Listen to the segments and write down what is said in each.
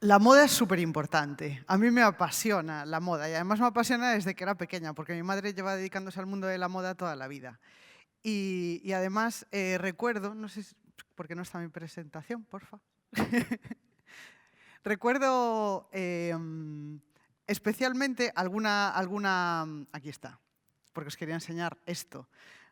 La moda es súper importante. A mí me apasiona la moda y además me apasiona desde que era pequeña, porque mi madre lleva dedicándose al mundo de la moda toda la vida. Y además recuerdo, no sé por qué no está mi presentación, porfa. Recuerdo especialmente aquí está, porque os quería enseñar esto.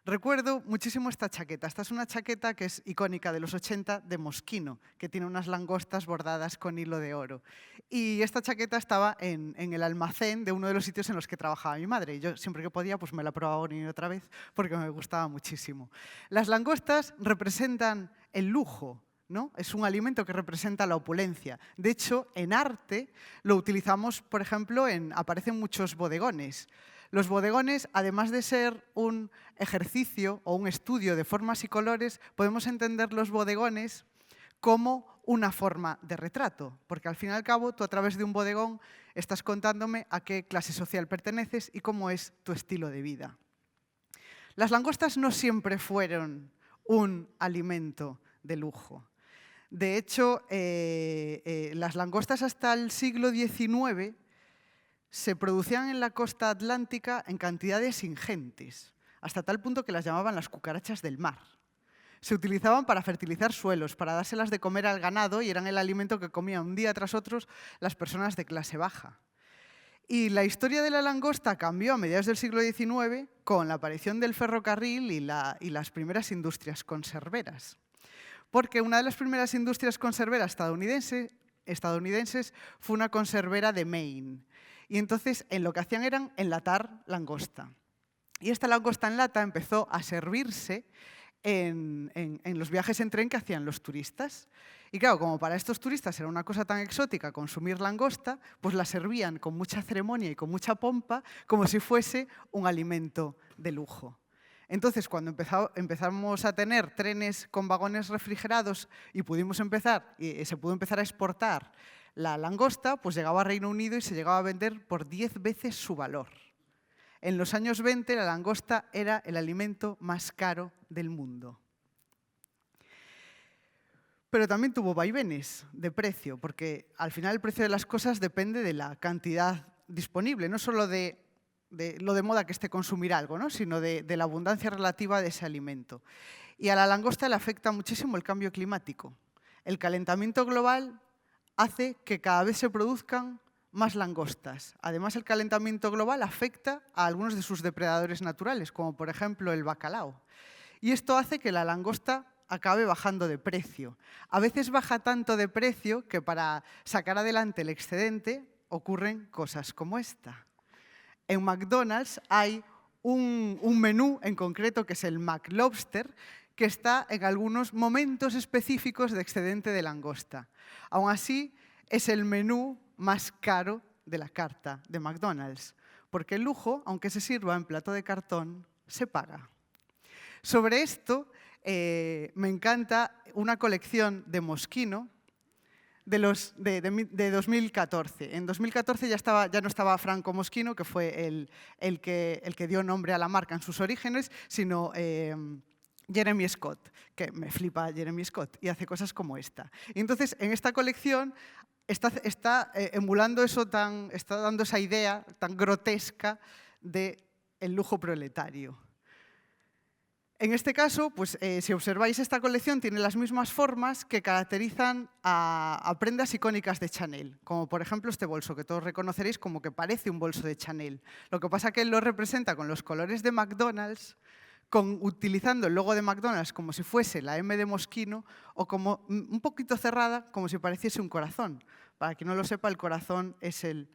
Recuerdo muchísimo esta chaqueta. Esta es una chaqueta que es icónica de los 80 de Moschino, que tiene unas langostas bordadas con hilo de oro. Y esta chaqueta estaba en el almacén de uno de los sitios en los que trabajaba mi madre. Y yo siempre que podía pues me la probaba una y otra vez porque me gustaba muchísimo. Las langostas representan el lujo, ¿no? Es un alimento que representa la opulencia. De hecho, en arte lo utilizamos, por ejemplo, aparecen muchos bodegones. Los bodegones, además de ser un ejercicio o un estudio de formas y colores, podemos entender los bodegones como una forma de retrato, porque al fin y al cabo tú a través de un bodegón estás contándome a qué clase social perteneces y cómo es tu estilo de vida. Las langostas no siempre fueron un alimento de lujo. De hecho, las langostas hasta el siglo XIX se producían en la costa atlántica en cantidades ingentes, hasta tal punto que las llamaban las cucarachas del mar. Se utilizaban para fertilizar suelos, para dárselas de comer al ganado y eran el alimento que comían un día tras otro las personas de clase baja. Y la historia de la langosta cambió a mediados del siglo XIX con la aparición del ferrocarril y las primeras industrias conserveras. Porque una de las primeras industrias conserveras estadounidenses fue una conservera de Maine. Y entonces lo que hacían eran enlatar langosta. Y esta langosta en lata empezó a servirse en los viajes en tren que hacían los turistas. Y claro, como para estos turistas era una cosa tan exótica consumir langosta, pues la servían con mucha ceremonia y con mucha pompa, como si fuese un alimento de lujo. Entonces, cuando empezamos a tener trenes con vagones refrigerados y se pudo empezar a exportar la langosta, pues llegaba a Reino Unido y se llegaba a vender por 10 veces su valor. En los años 20, la langosta era el alimento más caro del mundo. Pero también tuvo vaivenes de precio, porque al final el precio de las cosas depende de la cantidad disponible, no solo de lo de moda que esté consumir algo, ¿no? Sino de la abundancia relativa de ese alimento. Y a la langosta le afecta muchísimo el cambio climático. El calentamiento global hace que cada vez se produzcan más langostas. Además, el calentamiento global afecta a algunos de sus depredadores naturales, como por ejemplo el bacalao. Y esto hace que la langosta acabe bajando de precio. A veces baja tanto de precio que para sacar adelante el excedente ocurren cosas como esta. En McDonald's hay un menú en concreto que es el McLobster, que está en algunos momentos específicos de excedente de langosta. Aún así, es el menú más caro de la carta de McDonald's, porque el lujo, aunque se sirva en plato de cartón, se paga. Sobre esto, me encanta una colección de Moschino de 2014. En 2014 ya no estaba Franco Moschino, que fue el que dio nombre a la marca en sus orígenes, sino Jeremy Scott, que me flipa Jeremy Scott y hace cosas como esta. Y entonces, en esta colección está emulando está dando esa idea tan grotesca del lujo proletario. En este caso, pues, si observáis esta colección, tiene las mismas formas que caracterizan a prendas icónicas de Chanel, como por ejemplo este bolso, que todos reconoceréis como que parece un bolso de Chanel. Lo que pasa es que él lo representa con los colores de McDonald's, utilizando el logo de McDonald's como si fuese la M de Moschino o como un poquito cerrada, como si pareciese un corazón. Para quien no lo sepa, el corazón es el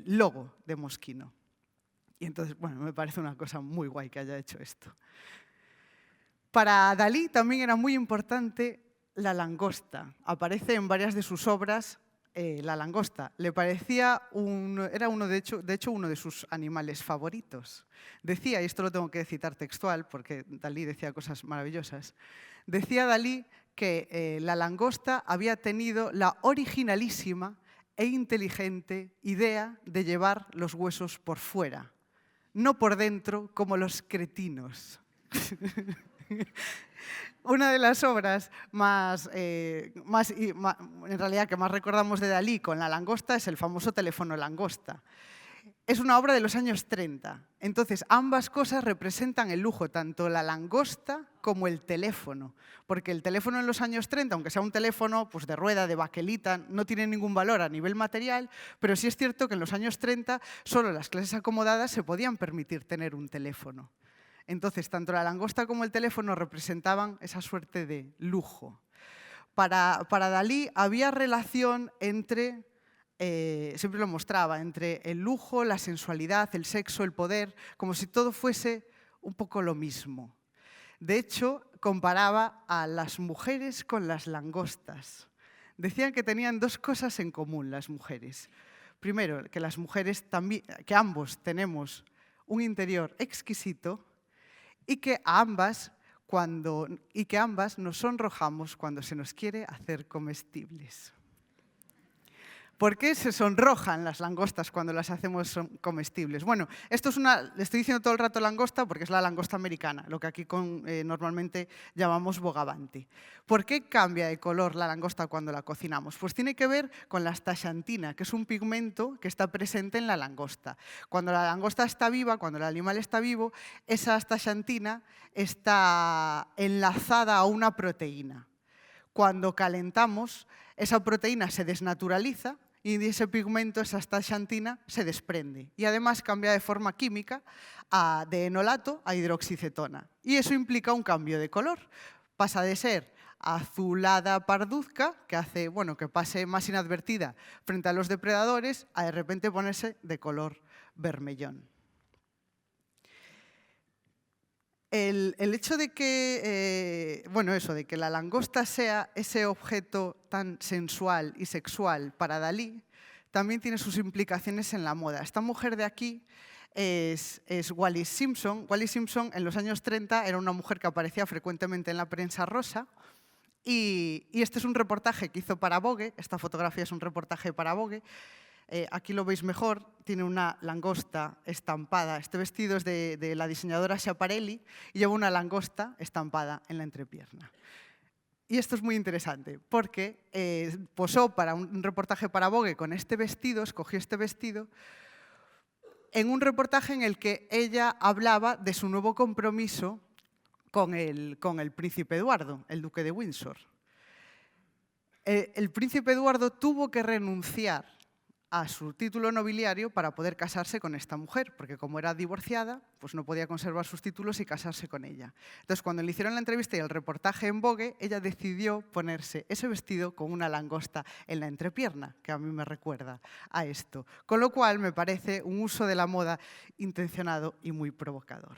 logo de Moschino. Y entonces, bueno, me parece una cosa muy guay que haya hecho esto. Para Dalí también era muy importante la langosta. Aparece en varias de sus obras la langosta. Le parecía era de hecho uno de sus animales favoritos. Decía, y esto lo tengo que citar textual porque Dalí decía cosas maravillosas, decía Dalí que la langosta había tenido la originalísima e inteligente idea de llevar los huesos por fuera, no por dentro como los cretinos. Una de las obras en realidad, que más recordamos de Dalí con la langosta es el famoso teléfono langosta. Es una obra de los años 30. Entonces, ambas cosas representan el lujo, tanto la langosta como el teléfono. Porque el teléfono en los años 30, aunque sea un teléfono pues, de rueda, de baquelita, no tiene ningún valor a nivel material, pero sí es cierto que en los años 30 solo las clases acomodadas se podían permitir tener un teléfono. Entonces, tanto la langosta como el teléfono representaban esa suerte de lujo. Para Dalí había relación entre, siempre lo mostraba, entre el lujo, la sensualidad, el sexo, el poder, como si todo fuese un poco lo mismo. De hecho, comparaba a las mujeres con las langostas. Decían que tenían dos cosas en común las mujeres. Primero, que las mujeres también, que ambos tenemos un interior exquisito, y que ambas nos sonrojamos cuando se nos quiere hacer comestibles. ¿Por qué se sonrojan las langostas cuando las hacemos comestibles? Bueno, le estoy diciendo todo el rato langosta porque es la langosta americana, lo que aquí normalmente llamamos bogavante. ¿Por qué cambia de color la langosta cuando la cocinamos? Pues tiene que ver con la astaxantina, que es un pigmento que está presente en la langosta. Cuando la langosta está viva, cuando el animal está vivo, esa astaxantina está enlazada a una proteína. Cuando calentamos, esa proteína se desnaturaliza y ese pigmento, esa astaxantina, se desprende. Y además cambia de forma química de enolato a hidroxicetona. Y eso implica un cambio de color. Pasa de ser azulada parduzca, que hace que pase más inadvertida frente a los depredadores, a de repente ponerse de color vermellón. El hecho de que, de que la langosta sea ese objeto tan sensual y sexual para Dalí, también tiene sus implicaciones en la moda. Esta mujer de aquí es Wallis Simpson. Wallis Simpson en los años 30 era una mujer que aparecía frecuentemente en la prensa rosa y este es un reportaje que hizo para Vogue. Esta fotografía es un reportaje para Vogue. Aquí lo veis mejor, tiene una langosta estampada. Este vestido es de la diseñadora Schiaparelli y lleva una langosta estampada en la entrepierna. Y esto es muy interesante porque posó para un reportaje para Vogue con este vestido, escogió este vestido, en un reportaje en el que ella hablaba de su nuevo compromiso con el príncipe Eduardo, el duque de Windsor. El príncipe Eduardo tuvo que renunciar a su título nobiliario para poder casarse con esta mujer, porque como era divorciada, pues no podía conservar sus títulos y casarse con ella. Entonces, cuando le hicieron la entrevista y el reportaje en Vogue, ella decidió ponerse ese vestido con una langosta en la entrepierna, que a mí me recuerda a esto. Con lo cual, me parece un uso de la moda intencionado y muy provocador.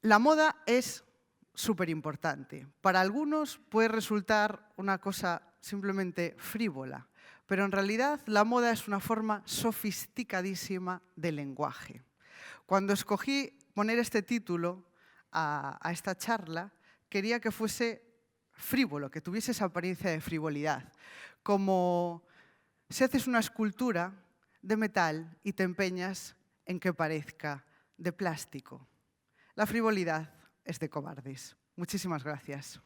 La moda es súper importante. Para algunos puede resultar una cosa simplemente frívola, pero en realidad la moda es una forma sofisticadísima de lenguaje. Cuando escogí poner este título a esta charla, quería que fuese frívolo, que tuviese esa apariencia de frivolidad. Como si haces una escultura de metal y te empeñas en que parezca de plástico. La frivolidad es de cobardes. Muchísimas gracias.